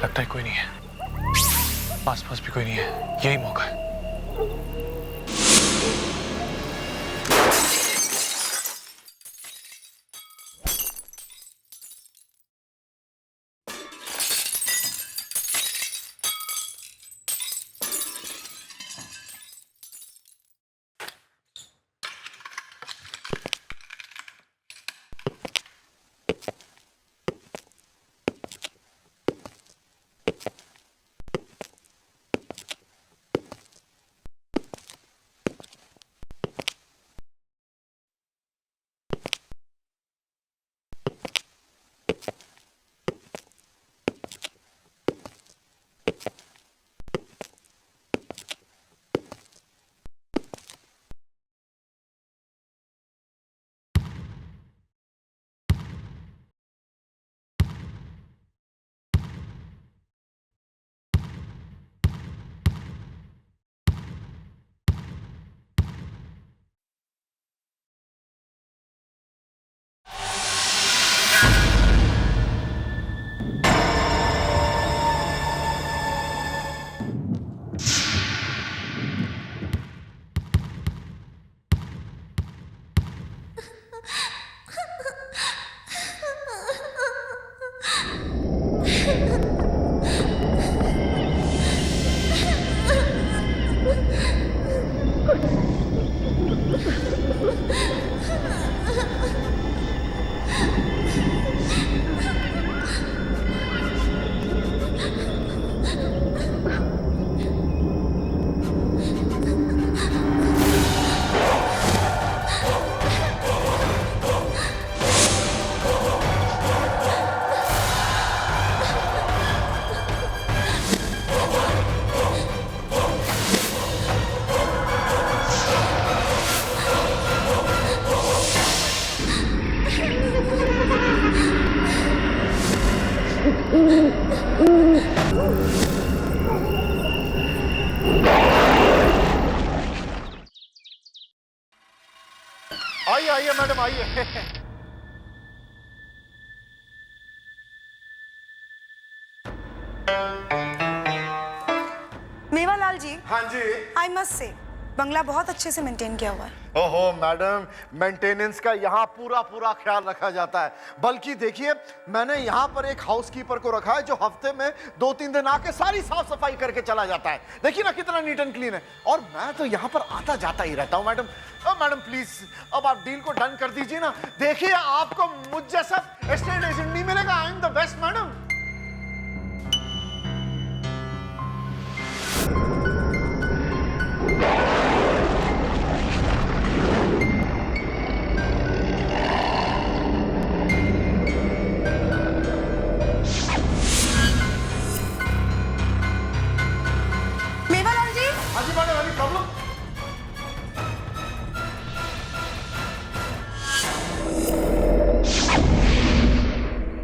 लगता है कोई नहीं है, पास पास भी कोई नहीं है, यही मौका है। आइए आइए मैडम आइए। मेवालाल जी, हाँ जी। आई मस्ट से बंगला बहुत अच्छे से मेंटेन किया हुआ है। ओहो मैडम, मेंटेनेंस का यहाँ पूरा पूरा ख्याल रखा जाता है। बल्कि देखिए, मैंने यहाँ पर एक हाउसकीपर को रखा है जो हफ्ते में 2-3 दिन आके सारी साफ सफाई करके चला जाता है। देखिए ना कितना नीट एंड क्लीन है। और मैं तो यहाँ पर आता जाता ही रहता हूँ मैडम। मैडम प्लीज अब आप डील को डन कर दीजिए ना। देखिए आपको मुझ जैसा एस्टेट एजेंट नहीं मिलेगा। I am the best madam. Mewalal ji, हाँ जी मैडम, एनी प्रॉब्लम?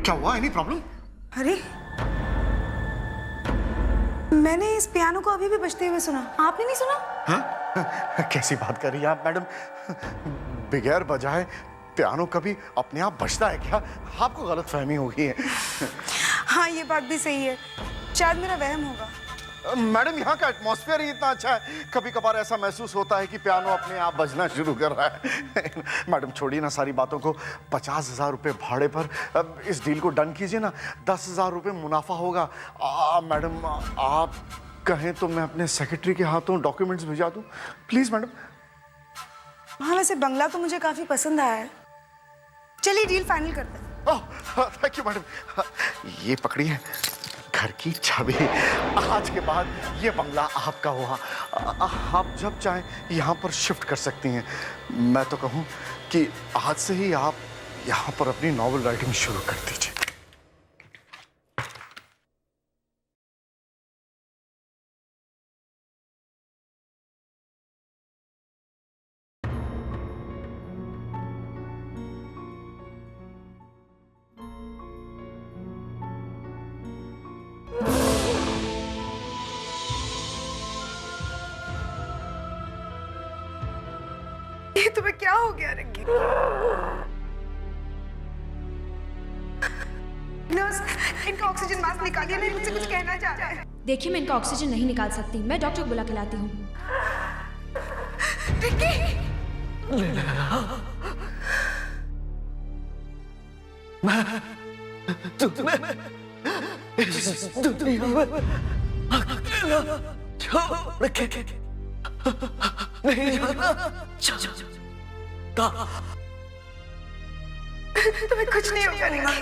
क्या हुआ? Any problem? अरे मैंने इस पियानो को अभी भी बजते हुए सुना, आपने नहीं सुना? हाँ? कैसी बात कर रही हैं आप मैडम? बगैर बजाए पियानो कभी अपने आप बजता है क्या? आपको गलतफहमी हो गई है। हाँ ये बात भी सही है, शायद मेरा वहम होगा। मैडम यहाँ का एटमॉस्फेयर ही इतना अच्छा है, कभी कभार ऐसा महसूस होता है कि पियानो अपने आप बजना शुरू कर रहा है। मैडम छोड़िए ना सारी बातों को, 50,000 रुपये भाड़े पर अब इस डील को डन कीजिए ना। 10,000 रुपये मुनाफा होगा। मैडम आप कहें तो मैं अपने सेक्रेटरी के हाथों डॉक्यूमेंट्स भिजा दूं, प्लीज मैडम। हाँ वैसे बंगला तो मुझे काफी पसंद आया है, चलिए डील फाइनल करते हैं। Thank you madam. ये पकड़िए घर की चाबी। आज के बाद ये बंगला आपका हुआ। आप जब चाहें यहाँ पर शिफ्ट कर सकती हैं। मैं तो कहूँ कि आज से ही आप यहाँ पर अपनी नॉवेल राइटिंग शुरू कर दीजिए। ये तुम्हें क्या हो गया रंगी? नर्स, इनका ऑक्सीजन मास्क निकालिए, नहीं मुझसे कुछ कहना चाह रहा है। देखिए, मैं इनका ऑक्सीजन नहीं निकाल सकती, मैं डॉक्टर को बुला के लाती हूँ। विक्की! तुम्हें इस दुनिया में अकेला छोड़ के नहीं जाना चाहता। तुम्हें कुछ नहीं होगा नीमा।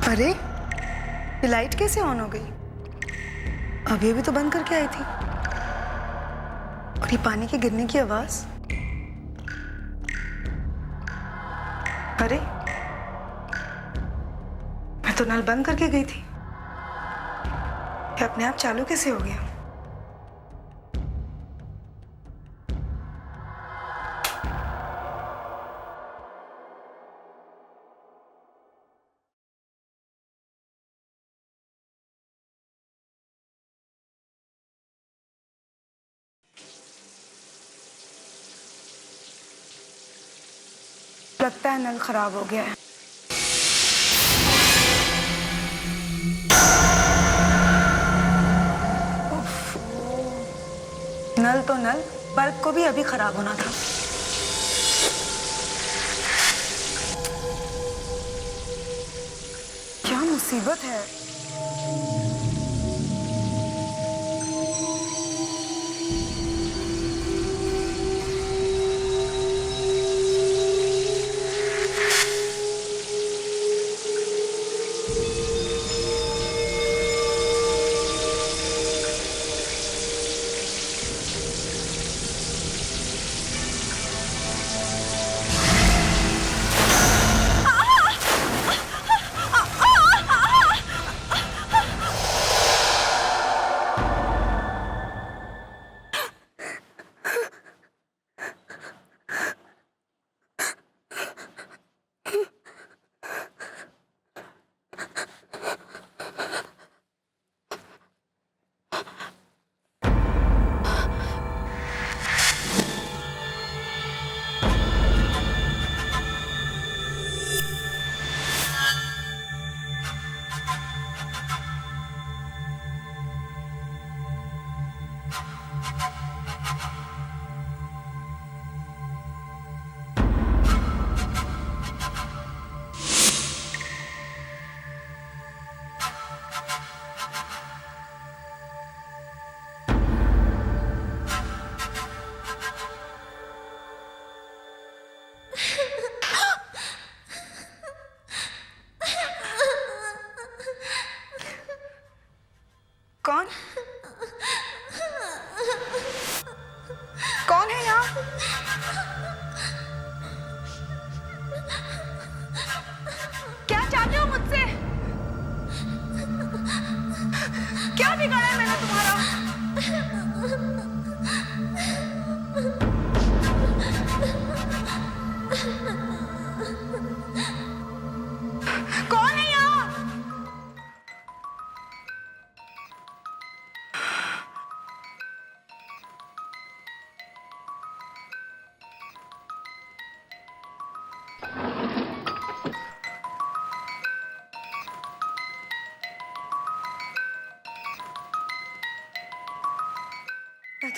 अरे, ये लाइट कैसे ऑन हो गई? अभी अभी तो बंद करके आई थी। और ये पानी के गिरने की आवाज। अरे, मैं तो नल बंद करके गई थी। ये अपने आप चालू कैसे हो गया? लगता है नल खराब हो गया है। नल तो नल, बल्ब को भी अभी खराब होना था। क्या मुसीबत है।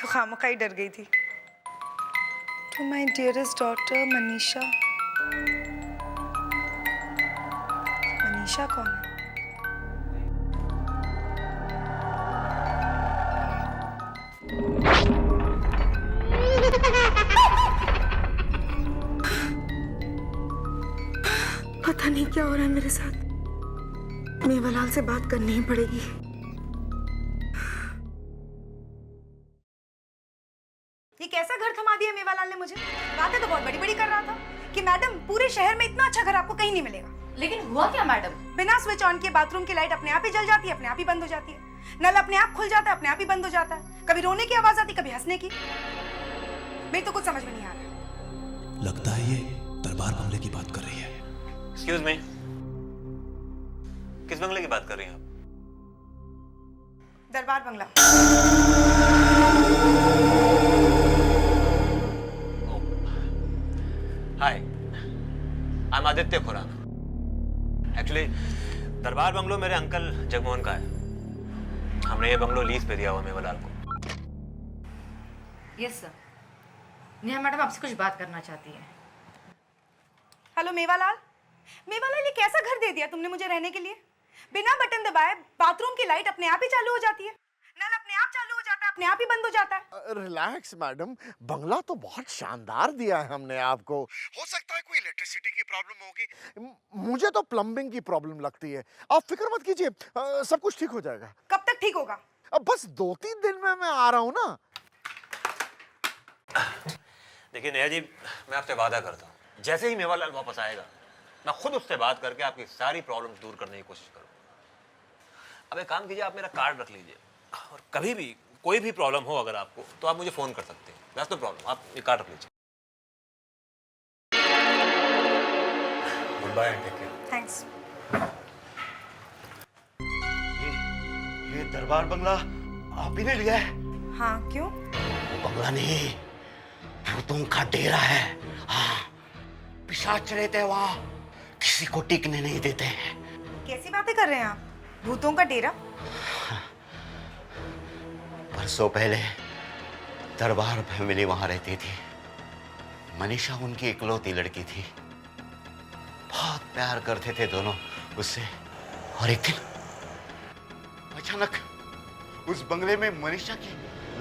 तो खामखा ही डर गई थी। To my dearest daughter Manisha. Manisha कौन है? पता नहीं क्या हो रहा है मेरे साथ। मेवालाल से बात करनी ही पड़ेगी। ये कैसा घर थमा दिया मेवालाल ने मुझे? बातें तो बहुत बड़ी बड़ी कर रहा था कि मैडम पूरे शहर में इतना अच्छा घर आपको कहीं नहीं मिलेगा। लेकिन हुआ क्या मैडम? बिना स्विच ऑन किए बाथरूम की लाइट अपने आप ही जल जाती है, अपने आप ही बंद हो जाती है। नल अपने आप खुल जाता है, अपने आप ही बंद हो जाता है। कभी रोने की आवाज आती, कभी हंसने की। मेरी तो कुछ समझ में नहीं आ रहा। लगता है ये दरबार बंगले की बात कर रही है। एक्सक्यूज मी, किस बंगले की बात कर रही हैं आप? दरबार बंगला। Hi, I am Aditya Khurana. Actually Darbar bungalow मेरे अंकल जगमोहन का है। हमने ये बंगलो लीज पे दिया हुआ मेवालाल को। Yes sir. नेहा मैडम आपसे कुछ बात करना चाहती है। हेलो मेवालाल। मेवालाल, ये कैसा घर दे दिया तुमने मुझे रहने के लिए? बिना बटन दबाए बाथरूम की लाइट अपने आप ही चालू हो जाती है, नल अपने आप चालू हो जाता है, अपने आप ही बंद हो जाता है। रिलैक्स मैडम, बंगला तो बहुत शानदार दिया है हमने आपको। हो सकता है कोई इलेक्ट्रिसिटी की प्रॉब्लम होगी, मुझे तो प्लम्बिंग की प्रॉब्लम लगती है। आप फिक्र मत कीजिए, सब कुछ ठीक हो जाएगा। कब तक ठीक होगा? अब बस 2-3 दिन में मैं आ रहा हूँ ना। देखिए नेहा जी, मैं आपसे वादा करता हूँ, जैसे ही मेवालाल वापस आएगा मैं खुद उससे बात करके आपकी सारी प्रॉब्लम्स दूर करने की कोशिश करूँगा। अब एक काम कीजिए, आप मेरा कार्ड रख लीजिए और कभी भी कोई भी प्रॉब्लम हो अगर आपको, तो आप मुझे फ़ोन कर सकते हैं। दैट्स नो प्रॉब्लम, आप ये कार्ड रख लीजिए। Good bye and take care. Thanks. ये दरबार बंगला आप ही ने लिया है? हाँ, क्यों? वो बंगला नहीं, भूतों का डेरा है। हाँ, पिशाच रहते हैं वहाँ, किसी को टिकने नहीं देते हैं। कैसी बातें कर रहे हैं आप? भूतों का डेरा? बरसों पहले दरबार फैमिली वहाँ रहती थी। मनीषा उनकी इकलौती लड़की थी। बहुत प्यार करते थे दोनों उससे। और एक दिन अचानक उस बंगले में मनीषा की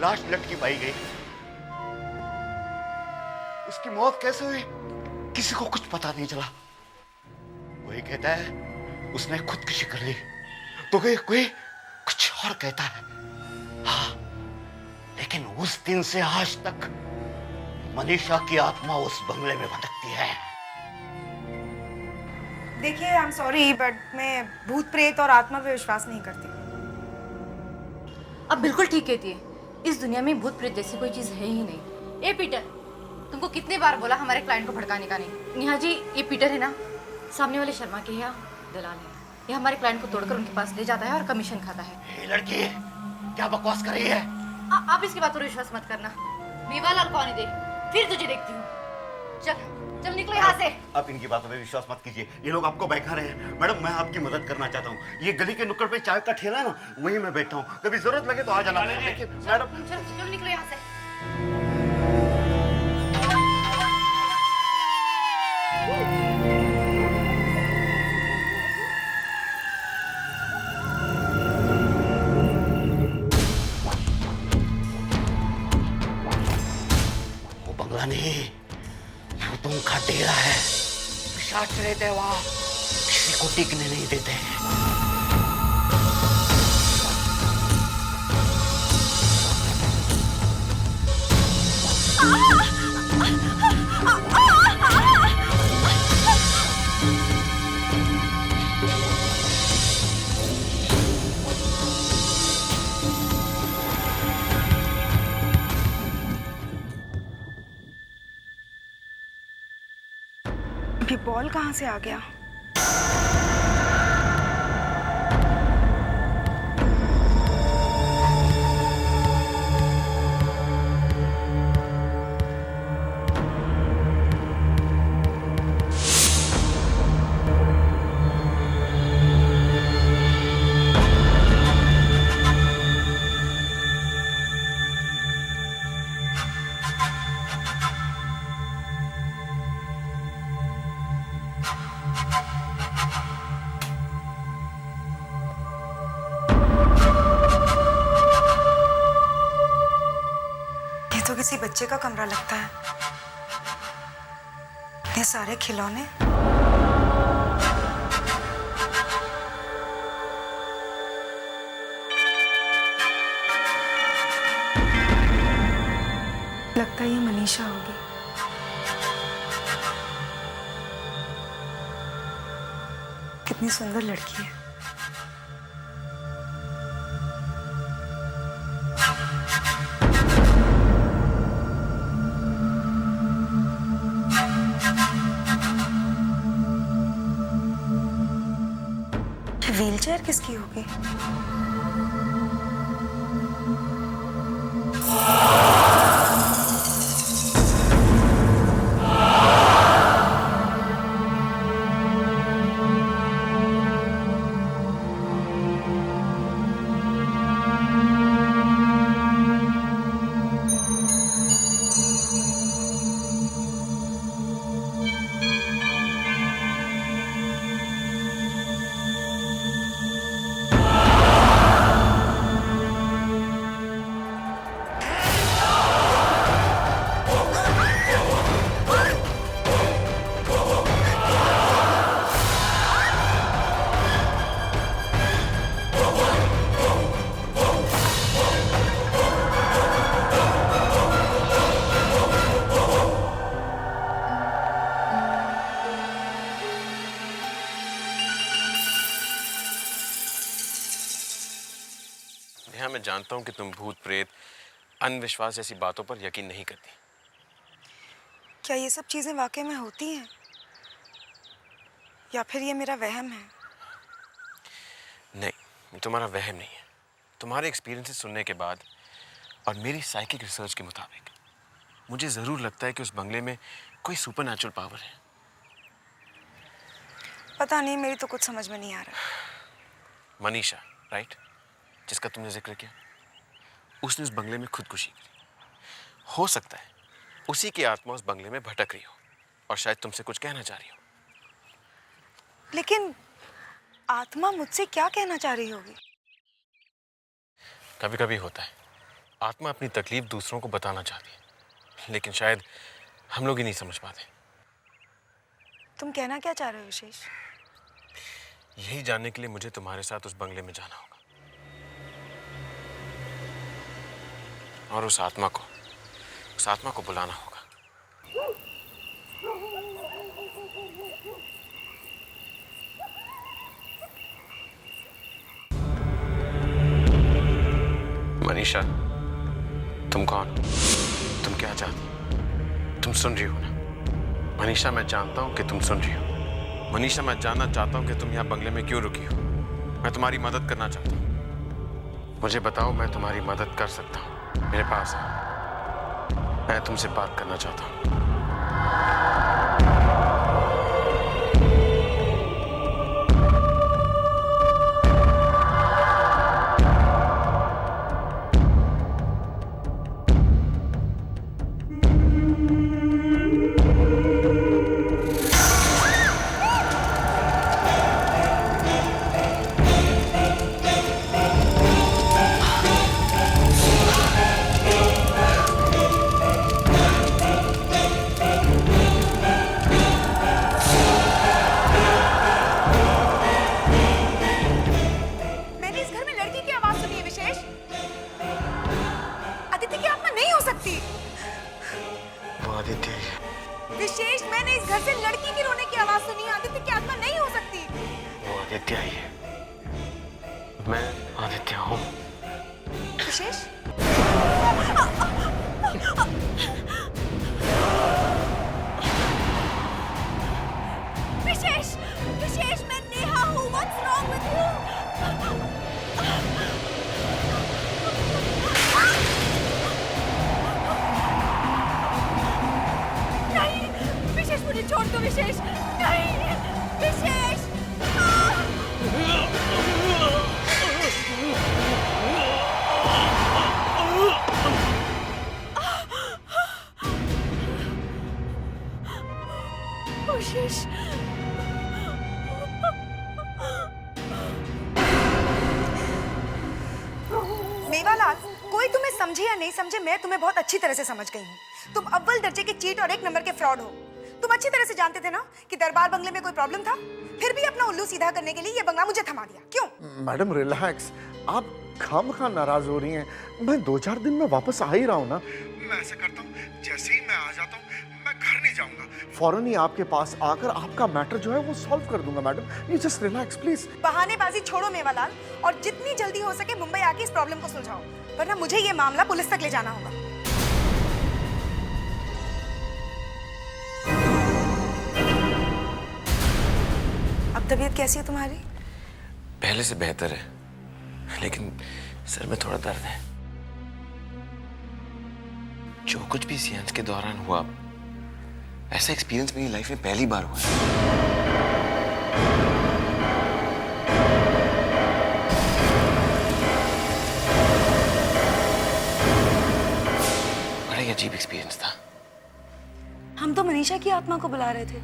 लाश लटकी पाई गई। उसकी मौत कैसे हुई किसी को कुछ पता नहीं चला। कोई कहता है उसने खुदकुशी कर ली, तो कोई कुछ और कहता है। हाँ, लेकिन उस दिन से आज तक मनीषा की आत्मा उस बंगले में भटकती है। देखिए, आई एम सॉरी बट मैं भूत प्रेत और आत्मा पे विश्वास नहीं करती। अब बिल्कुल ठीक कहती है। इस दुनिया में भूत प्रेत जैसी कोई चीज है ही नहीं। ए पीटर, तुमको कितनी बार बोला हमारे क्लाइंट को भड़काने का नहीं। नेहा जी, ये पीटर है ना, सामने वाले शर्मा के यहाँ दलाल है। ये हमारे क्लाइंट को तोड़कर उनके पास ले जाता है और कमीशन खाता है। ये लड़की क्या बकवास कर रही है? आप इसकी बात पर विश्वास मत करना। मेवालाल को आने दे, फिर तुझे देखती हूँ। चल चल निकलो यहाँ से। आप इनकी बातों पे विश्वास मत कीजिए, ये लोग आपको बहका रहे हैं। मैडम, मैं आपकी मदद करना चाहता हूँ। ये गली के नुक्कड़ पे चाय का ठेला है ना, वहीं मैं बैठा हूँ। कभी जरूरत लगे तो आ जाना। लेकिन मैडम, चल चल निकलो यहाँ से। वो बंगला नहीं, भूतों का डेरा है। पिशाच रहते हैं वहाँ, किसी को टिकने नहीं देते हैं। ये बॉल कहाँ से आ गया? ये तो किसी बच्चे का कमरा लगता है। इतने सारे खिलौने। लगता है ये मनीषा होगी। कितनी सुंदर लड़की है। व्हीलचेयर किसकी होगी? नेहा, मैं जानता हूं कि तुम भूत प्रेत अंधविश्वास जैसी बातों पर यकीन नहीं करती। क्या ये सब चीजें वाकई में होती हैं या फिर ये मेरा वहम है? नहीं, तुम्हारा वहम नहीं है। तुम्हारे एक्सपीरियंसेस सुनने के बाद और मेरी साइकिक रिसर्च के मुताबिक मुझे ज़रूर लगता है कि उस बंगले में कोई सुपरनैचुरल पावर है। पता नहीं, मेरी तो कुछ समझ में नहीं आ रहा। मनीषा, राइट, जिसका तुमने जिक्र किया, उसने उस बंगले में खुदकुशी की। हो सकता है उसी की आत्मा उस बंगले में भटक रही हो और शायद तुमसे कुछ कहना चाह रही हो। लेकिन आत्मा मुझसे क्या कहना चाह रही होगी? कभी कभी होता है, आत्मा अपनी तकलीफ दूसरों को बताना चाहती है, लेकिन शायद हम लोग ही नहीं समझ पाते। तुम कहना क्या चाह रहे हो विशेष? यही जानने के लिए मुझे तुम्हारे साथ उस बंगले में जाना होगा और उस आत्मा को बुलाना होगा। मनीषा, तुम कौन? तुम क्या चाहती? तुम सुन रही हो ना? मनीषा, मैं जानता हूं कि तुम सुन रही हो। मनीषा, मैं जानना चाहता हूं कि तुम यहाँ बंगले में क्यों रुकी हो। मैं तुम्हारी मदद करना चाहता हूं। मुझे बताओ, मैं तुम्हारी मदद कर सकता हूं। मेरे पास है, मैं तुमसे बात करना चाहता हूं। विशेष, मैंने इस घर से लड़की की रोने की आवाज सुनी। आदित्य की आत्मा नहीं हो सकती। वो आदित्य ही है। मैं आदित्य हूँ। विशेष, विशेष, विशेष, मैं नेहा हूँ। What's wrong with you? मुझे छोड़ दो विशेष। नहीं विशेष। विशेष, समझे या नहीं समझे, मैं तुम्हें बहुत अच्छी तरह से समझ गई हूँ। तुम अव्वल दर्जे के चीट और एक नंबर के फ्रॉड हो। तुम अच्छी तरह से जानते थे ना कि दरबार बंगले में कोई प्रॉब्लम था, फिर भी अपना उल्लू सीधा करने के लिए ये बंगला मुझे थमा दिया। क्यों? मैडम रिलैक्स, आप खामखा नाराज हो रही हैं। मैं 2-4 दिन में वापस आ ही रहा हूँ ना। मैं ऐसा करता हूँ, जैसे ही मैं आ जाता हूँ मैं घर नहीं जाऊंगा, फौरन ही आपके पास आकर आपका मैटर जो है वो सॉल्व कर दूंगा। Madam you just relax please. बहानेबाजी छोड़ो मेवालाल, और जितनी जल्दी हो सके मुंबई आके इस प्रॉब्लम को सुलझाओ, वरना मुझे ये मामला पुलिस तक ले जाना होगा। अब तबीयत कैसी है तुम्हारी? पहले से बेहतर है, लेकिन सर में थोड़ा दर्द है। जो कुछ भी सीएंस के दौरान हुआ, ऐसा एक्सपीरियंस मेरी लाइफ में पहली बार हुआ है। बड़ा ही अजीब एक्सपीरियंस था। हम तो मनीषा की आत्मा को बुला रहे थे,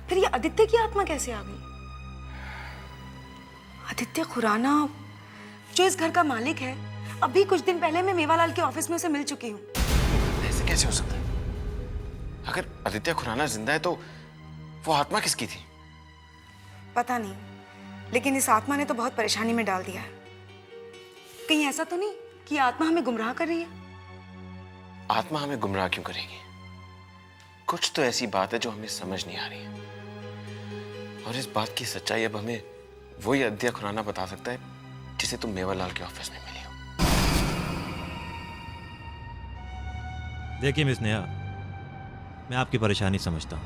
फिर ये आदित्य की आत्मा कैसे आ गई? आदित्य खुराना जो इस घर का मालिक है, अभी कुछ दिन पहले मैं मेवालाल के ऑफिस में उसे मिल चुकी हूँ। ऐसे कैसे हो सकता है? अगर आदित्य खुराना जिंदा है तो वो आत्मा किसकी थी? पता नहीं, लेकिन इस आत्मा ने तो बहुत परेशानी में डाल दिया है। कहीं ऐसा तो नहीं कि ये आत्मा हमें गुमराह कर रही है? आत्मा हमें गुमराह क्यों करेगी? कुछ तो ऐसी बात है जो हमें समझ नहीं आ रही है, और इस बात की सच्चाई अब हमें वही आदित्य खुराना बता सकता है जिसे तुम मेवालाल के ऑफिस में मिली हो। देखिए मिस नेहा, मैं आपकी परेशानी समझता हूँ,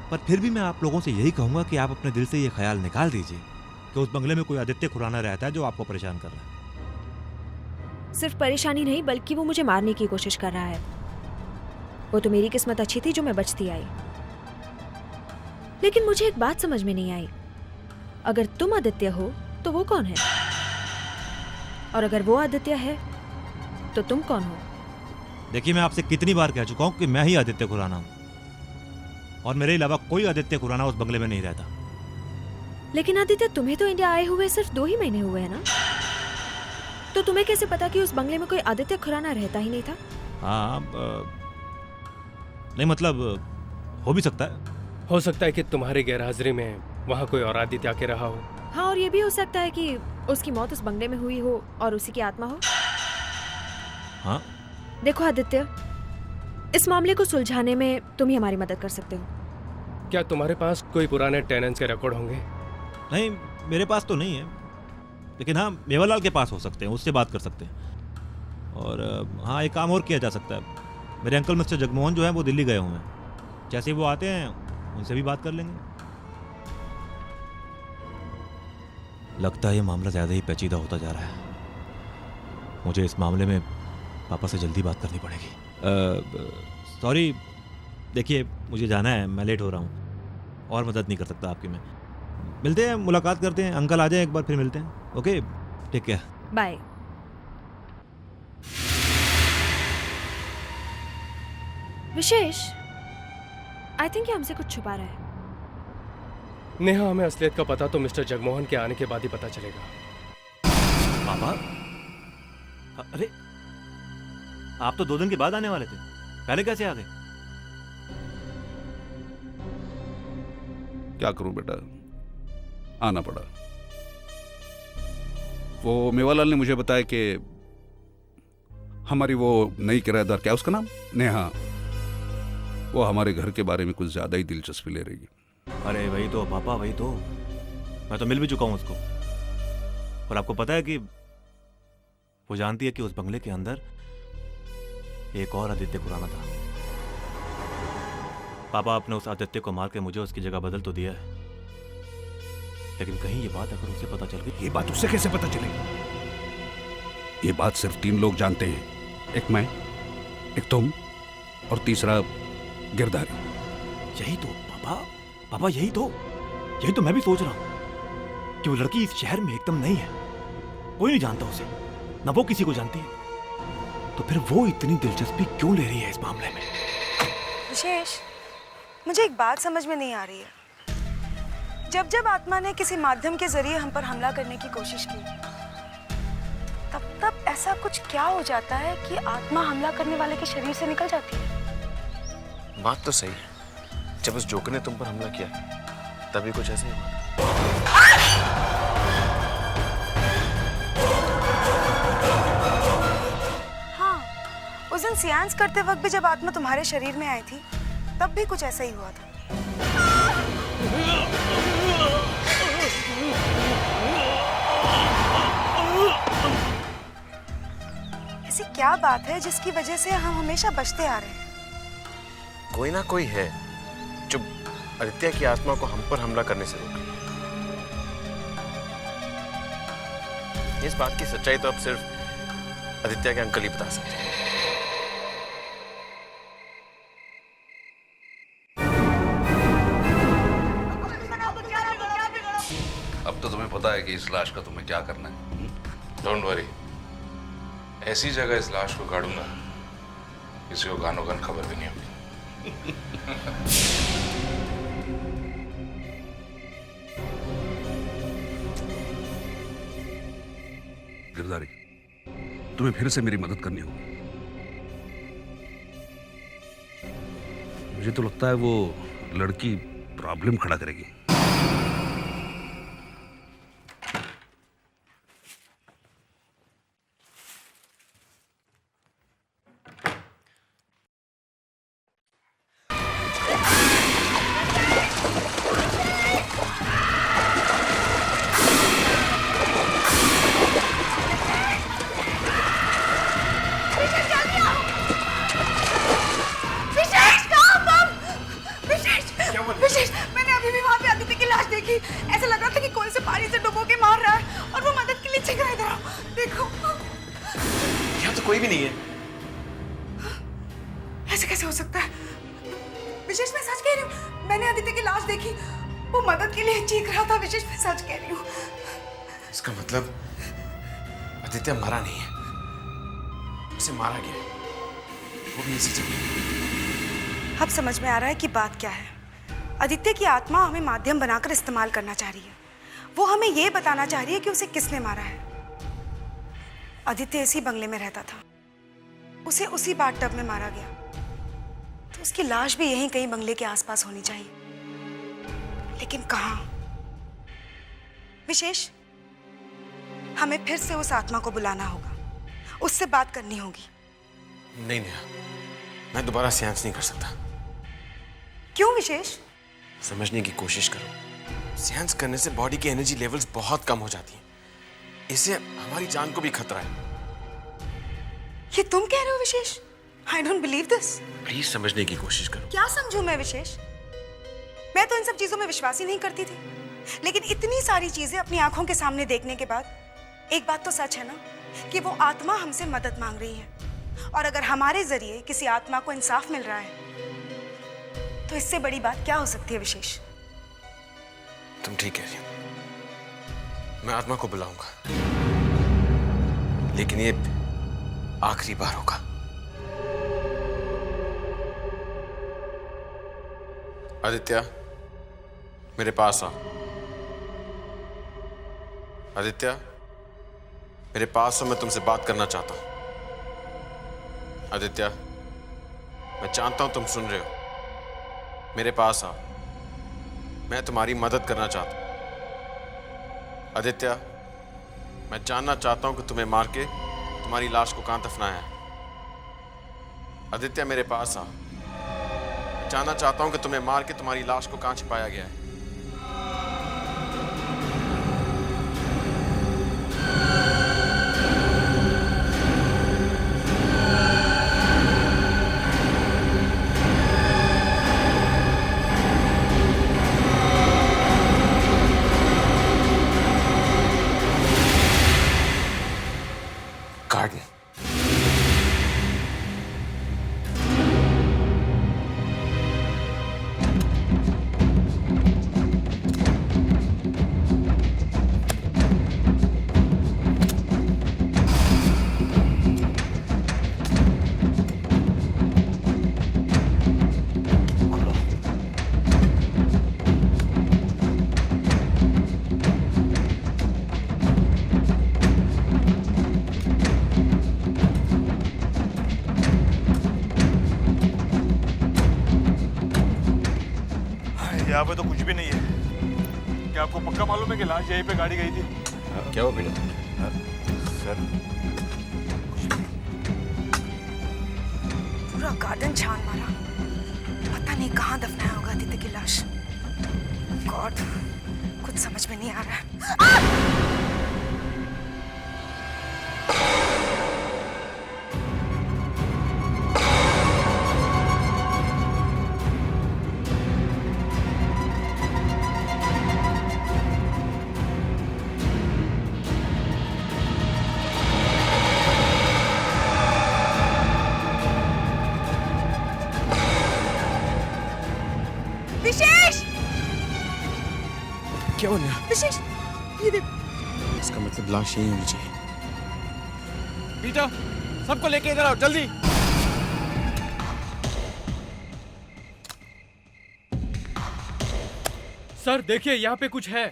पर फिर भी मैं आप लोगों से यही कहूंगा कि आप अपने दिल से ये ख्याल निकाल दीजिए कि उस बंगले में कोई आदित्य खुराना रहता है जो आपको परेशान कर रहा है। सिर्फ परेशानी नहीं, बल्कि वो मुझे मारने की कोशिश कर रहा है। वो तो मेरी किस्मत अच्छी थी जो मैं बचती आई, लेकिन मुझे एक बात समझ में नहीं आई। अगर तुम आदित्य हो तो वो कौन है? और अगर वो आदित्य है तो तुम कौन हो? देखिए, मैं आपसे कितनी बार कह चुका हूँ कि मैं ही आदित्य खुराना हूँ, और मेरे अलावा कोई आदित्य खुराना उस बंगले में नहीं रहता। लेकिन आदित्य, तुम्हें तो इंडिया आए हुए सिर्फ 2 ही महीने हुए हैं ना, तो तुम्हें कैसे पता कि उस बंगले में कोई आदित्य खुराना रहता ही नहीं था? हाँ, नहीं मतलब हो भी सकता है। हो सकता है कि तुम्हारी गैरहाजिरी में वहाँ कोई और आदित्य आके रहा हो। हाँ, और ये भी हो सकता है कि उसकी मौत उस बंगले में हुई हो और उसी की आत्मा हो। हाँ, देखो आदित्य, इस मामले को सुलझाने में तुम ही हमारी मदद कर सकते हो। क्या तुम्हारे पास कोई पुराने टेनेंट्स के रिकॉर्ड होंगे? नहीं, मेरे पास तो नहीं है, लेकिन हाँ मेवालाल के पास हो सकते हैं, उससे बात कर सकते हैं। और हाँ, एक काम और किया जा सकता है। मेरे अंकल मिस्टर जगमोहन जो है वो दिल्ली गए हुए हैं, जैसे ही वो आते हैं उनसे भी बात कर लेंगे। लगता है ये मामला ज़्यादा ही पेचीदा होता जा रहा है। मुझे इस मामले में पापा से जल्दी बात करनी पड़ेगी। सॉरी, देखिए मुझे जाना है, मैं लेट हो रहा हूँ, और मदद नहीं कर सकता आपकी मैं। मिलते हैं, मुलाकात करते हैं, अंकल आ जाए एक बार, फिर मिलते हैं। Okay, take care, bye. Vishesh, I think ये हमसे कुछ छुपा रहा है। नेहा, हमें असलियत का पता तो मिस्टर जगमोहन के आने के बाद ही पता चलेगा। पापा, अरे आप तो 2 दिन के बाद आने वाले थे, पहले कैसे आ गए? क्या करूं बेटा, आना पड़ा। वो मेवालाल ने मुझे बताया कि हमारी वो नई किराएदार, क्या उसका नाम, नेहा, वो हमारे घर के बारे में कुछ ज्यादा ही दिलचस्पी ले रही है। अरे वही तो पापा, वही तो, मैं तो मिल भी चुका हूं उसको। और आपको पता है कि वो जानती है कि उस बंगले के अंदर एक और आदित्य खुराना था। पापा, आपने उस आदित्य को मार के मुझे उसकी जगह बदल तो दिया है, लेकिन कहीं ये बात अगर उसे पता चल गई। ये बात उससे कैसे पता चलेगी? ये बात सिर्फ 3 लोग जानते हैं, एक मैं, एक तुम, और तीसरा गिरधारी। यही तो पापा, यही तो मैं भी सोच रहा हूं कि वो लड़की इस शहर में एकदम नहीं है, कोई नहीं जानता उसे, ना वो किसी को जानती है, तो फिर वो इतनी दिलचस्पी क्यों ले रही है इस मामले में? विशेष, मुझे एक बात समझ में नहीं आ रही है। जब जब आत्मा ने किसी माध्यम के जरिए हम पर हमला करने की कोशिश की, तब तब ऐसा कुछ क्या हो जाता है कि आत्मा हमला करने वाले के शरीर से निकल जाती है? बात तो सही है, जब उस जोकर ने तुम पर हमला किया तभी कुछ ऐसे ही हुआ। हाँ, उस दिन सियांस करते वक्त भी जब आत्मा तुम्हारे शरीर में आई थी तब भी कुछ ऐसा ही हुआ था। ऐसी क्या बात है जिसकी वजह से हम हमेशा बचते आ रहे हैं? कोई ना कोई है जो आदित्य की आत्मा को हम पर हमला करने से रोके। इस बात की सच्चाई तो अब सिर्फ आदित्य के अंकल ही बता सकते हैं। अब तो तुम्हें पता है कि इस लाश का तुम्हें क्या करना है। डोंट वरी, ऐसी जगह इस लाश को गाड़ूंगा किसी को गानो गन खबर भी नहीं होगी। गिरधारी, तुम्हें फिर से मेरी मदद करनी होगी। मुझे तो लगता है वो लड़की प्रॉब्लम खड़ा करेगी। विशेष, मैंने अभी भी वहाँ पे आदित्य की लाश देखी। ऐसा लग रहा था कि कोई से पानी से डुबो के मार रहा है और वो मदद के लिए चीख रहा है। इधर आओ, देखो। यहाँ तो कोई भी नहीं है। ऐसे कैसे हो सकता है? विशेष, मैं सच कह रही हूँ, मैंने आदित्य की लाश देखी, वो मदद के लिए चीख रहा था। विशेष, मैं सच कह रही हूँ। इसका मतलब आदित्य मरा नहीं है, उसे मारा गया है, वो भी इसी जगह। अब समझ में आ रहा है कि बात क्या है। आदित्य की आत्मा हमें माध्यम बनाकर इस्तेमाल करना चाह रही है। वो हमें ये बताना चाह रही है कि उसे किसने मारा है। आदित्य इसी बंगले में रहता था, उसे उसी बाथटब में मारा गया, तो उसकी लाश भी यहीं कहीं बंगले के आसपास होनी चाहिए। लेकिन कहाँ? विशेष, हमें फिर से उस आत्मा को बुलाना होगा, उससे बात करनी होगी। नहीं नेहा, मैं दोबारा सेंस नहीं कर सकता। क्यों विशेष? समझने की कोशिश करो। सेंस करने से बॉडी की एनर्जी लेवल्स बहुत कम हो जाती हैं। इससे हमारी जान को भी खतरा है। ये तुम कह रहे हो विशेष? I don't believe this. Please समझने की कोशिश करो। क्या समझूं मैं विशेष? मैं तो इन सब चीजों में विश्वास ही नहीं करती थी, लेकिन इतनी सारी चीजें अपनी आंखों के सामने देखने के बाद एक बात तो सच है ना, कि वो आत्मा हमसे मदद मांग रही है। और अगर हमारे जरिए किसी आत्मा को इंसाफ मिल रहा है तो इससे बड़ी बात क्या हो सकती है विशेष? तुम ठीक कह रही हो, मैं आत्मा को बुलाऊंगा, लेकिन ये आखिरी बार होगा। आदित्य, मेरे पास आ। आदित्य, मेरे पास हो, मैं तुमसे बात करना चाहता हूं। आदित्य, मैं जानता हूं तुम सुन रहे हो, मेरे पास आ, मैं तुम्हारी मदद करना चाहता हूं। आदित्य, मैं जानना चाहता हूं कि तुम्हें मार के तुम्हारी लाश को कहां दफनाया है। आदित्य, मेरे पास आ, मैं जानना चाहता हूं कि तुम्हें मार के तुम्हारी लाश को कहां छिपाया गया है। गार्डन। यहाँ पे तो कुछ भी नहीं है। क्या आपको पक्का मालूम है कि लाश यहीं पे गाड़ी गई थी? क्या हुआ बेटा? सर पूरा गार्डन छान मारा, पता नहीं कहाँ दफनाया होगा आदित्य की लाश। गॉड, कुछ समझ में नहीं आ रहा है। विशेष, क्या हो गया? विशेष, ये देख। इसका मतलब लाश यही होनी चाहिए। पीटर, सबको लेके इधर आओ जल्दी। सर देखिए, यहाँ पे कुछ है।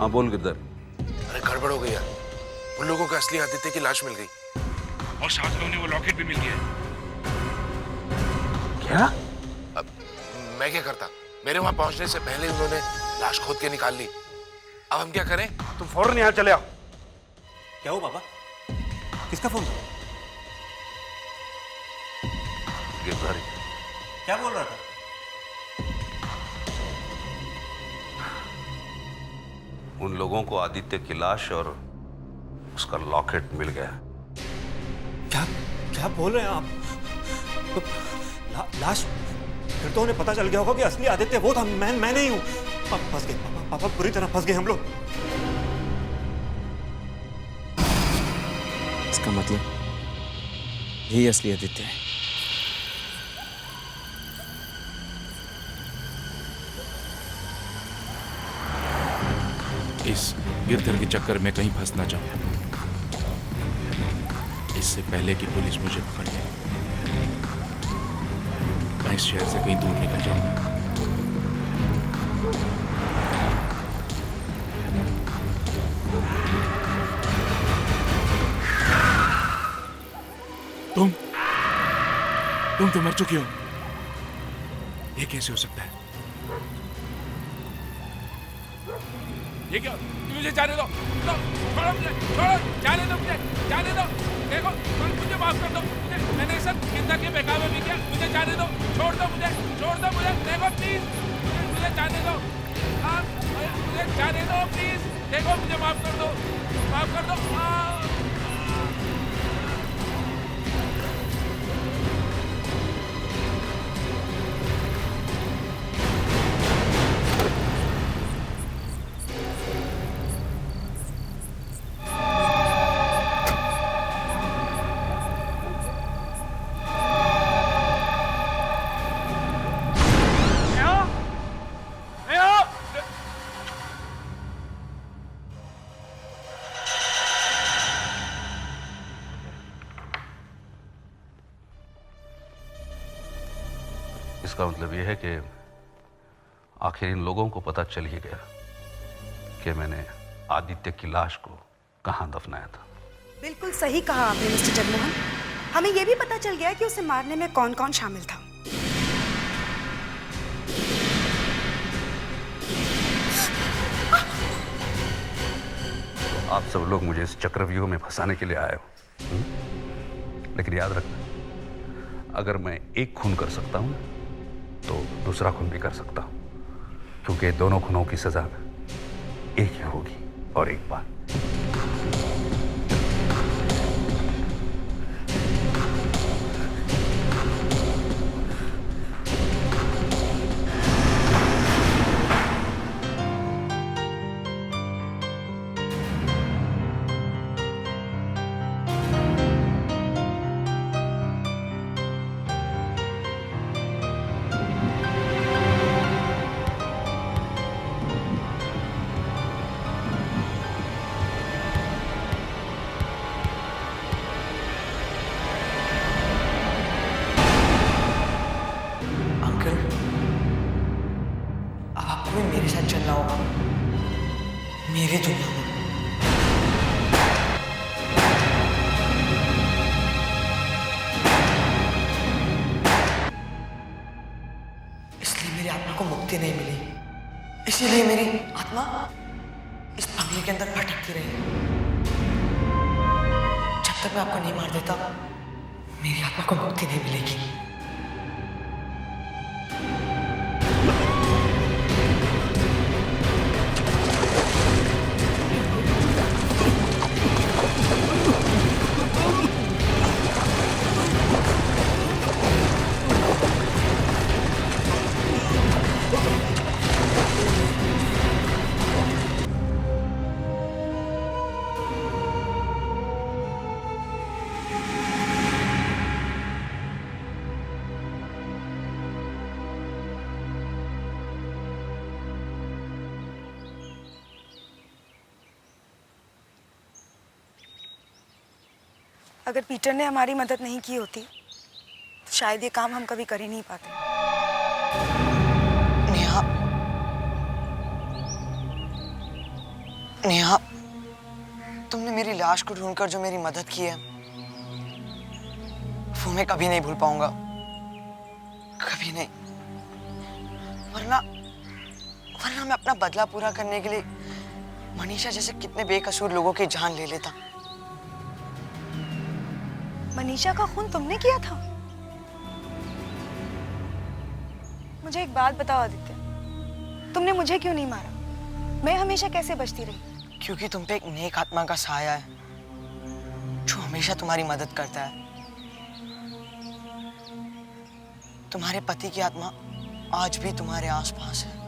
हाँ बोल गिरधर। अरे गड़बड़ हो गई यार, उन लोगों को असली आदित्य की लाश मिल गई और साथ में उन्हें वो लॉकेट भी मिल गया। क्या? अब मैं क्या करता, मेरे वहां पहुंचने से पहले उन्होंने लाश खोद के निकाल ली। अब हम क्या करें? तुम फौरन यहाँ चले आओ। क्या हुआ पापा? किसका फोन था? गिरधारी क्या बोल रहा था? उन लोगों को आदित्य की लाश और उसका लॉकेट मिल गया। क्या क्या बोल रहे हैं आप? लाश? फिर तो उन्हें पता चल गया होगा कि असली आदित्य वो था, मैं नहीं हूं। फंस गए पापा, पूरी तरह फंस गए हम लोग। इसका मतलब यही असली आदित्य है। इस गिरधर के चक्कर में कहीं फंस ना जाऊं, इससे पहले कि पुलिस मुझे पकड़ ले, मैं इस शहर से कहीं दूर निकल जाऊंगा। तुम तो मर चुकी हो, ये कैसे हो सकता है? ये क्या? मुझे जाने दो, छोड़ो मुझे, छोड़ो, जाने दो मुझे, जाने दो। देखो, मुझे माफ कर दो, मैंने सब जिंदा के बेकाबू भी किया, मुझे जाने दो, छोड़ दो मुझे, देखो प्लीज, मुझे जाने दो, मुझे जाने दो प्लीज, देखो मुझे माफ कर दो, माफ कर दो। इसका मतलब यह है कि आखिर इन लोगों को पता चल ही गया कि मैंने आदित्य की लाश को कहां दफनाया था। बिल्कुल सही कहा आपने मिस्टर जगमोहन। हमें यह भी पता चल गया कि उसे मारने में कौन कौन शामिल था। आप सब लोग मुझे इस चक्रव्यूह में फंसाने के लिए आए हो, लेकिन याद रखना, अगर मैं एक खून कर सकता हूं तो दूसरा खून भी कर सकता हूं, क्योंकि दोनों खूनों की सजा एक ही होगी और एक बार। मेरी दुनिया में। इसलिए मेरी आत्मा को मुक्ति नहीं मिली, इसीलिए मेरी आत्मा इस बंगले के अंदर भटकती रही। जब तक मैं आपको नहीं मार देता मेरी आत्मा को मुक्ति नहीं मिलेगी। अगर पीटर ने हमारी मदद नहीं की होती तो शायद ये काम हम कभी कर ही नहीं पाते। नेहा, नेहा, तुमने मेरी लाश को ढूंढकर जो मेरी मदद की है वो मैं कभी नहीं भूल पाऊंगा, कभी नहीं। वरना मैं अपना बदला पूरा करने के लिए मनीषा जैसे कितने बेकसूर लोगों की जान ले लेता। मनीषा का खून तुमने किया था? मुझे एक बात बताओ आदित्य, तुमने मुझे क्यों नहीं मारा? मैं हमेशा कैसे बचती रही? क्योंकि तुम पे एक नेक आत्मा का साया है जो हमेशा तुम्हारी मदद करता है। तुम्हारे पति की आत्मा आज भी तुम्हारे आसपास है।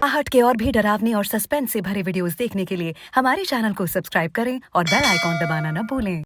आहट के और भी डरावने और सस्पेंस से भरे वीडियोस देखने के लिए हमारे चैनल को सब्सक्राइब करें और बेल आइकॉन दबाना न भूलें।